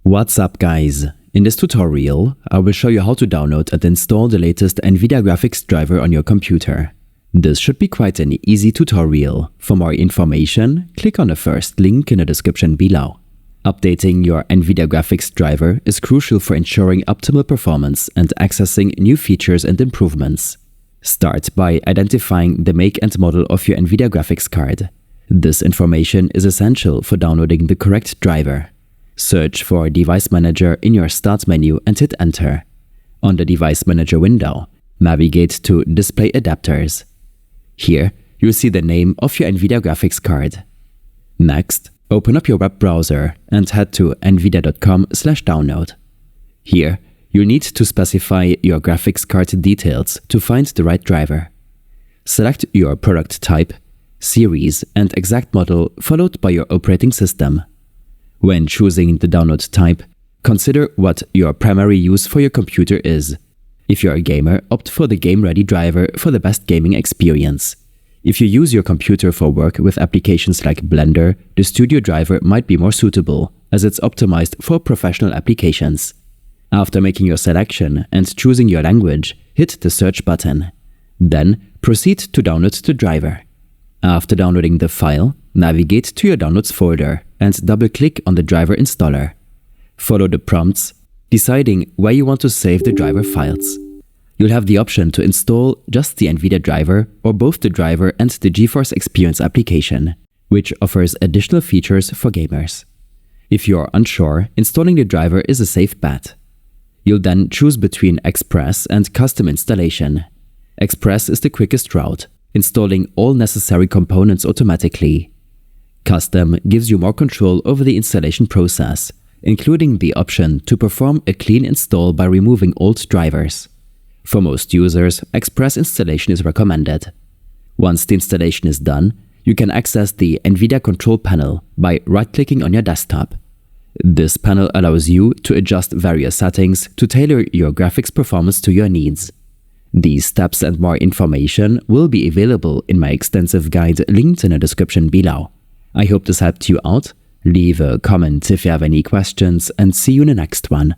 What's up guys? In this tutorial, I will show you how to download and install the latest NVIDIA graphics driver on your computer. This should be quite an easy tutorial. For more information, click on the first link in the description below. Updating your NVIDIA graphics driver is crucial for ensuring optimal performance and accessing new features and improvements. Start by identifying the make and model of your NVIDIA graphics card. This information is essential for downloading the correct driver. Search for Device Manager in your Start menu and hit Enter. On the Device Manager window, navigate to Display Adapters. Here, you'll see the name of your NVIDIA graphics card. Next, open up your web browser and head to nvidia.com/download. Here, you'll need to specify your graphics card details to find the right driver. Select your product type, series, and exact model followed by your operating system. When choosing the download type, consider what your primary use for your computer is. If you're a gamer, opt for the game-ready driver for the best gaming experience. If you use your computer for work with applications like Blender, the Studio driver might be more suitable, as it's optimized for professional applications. After making your selection and choosing your language, hit the Search button. Then, proceed to download the driver. After downloading the file, navigate to your Downloads folder and double-click on the driver installer. Follow the prompts, deciding where you want to save the driver files. You'll have the option to install just the NVIDIA driver or both the driver and the GeForce Experience application, which offers additional features for gamers. If you're unsure, installing the driver is a safe bet. You'll then choose between Express and Custom installation. Express is the quickest route, installing all necessary components automatically. Custom gives you more control over the installation process, including the option to perform a clean install by removing old drivers. For most users, Express installation is recommended. Once the installation is done, you can access the NVIDIA control panel by right-clicking on your desktop. This panel allows you to adjust various settings to tailor your graphics performance to your needs. These steps and more information will be available in my extensive guide linked in the description below. I hope this helped you out. Leave a comment if you have any questions and see you in the next one.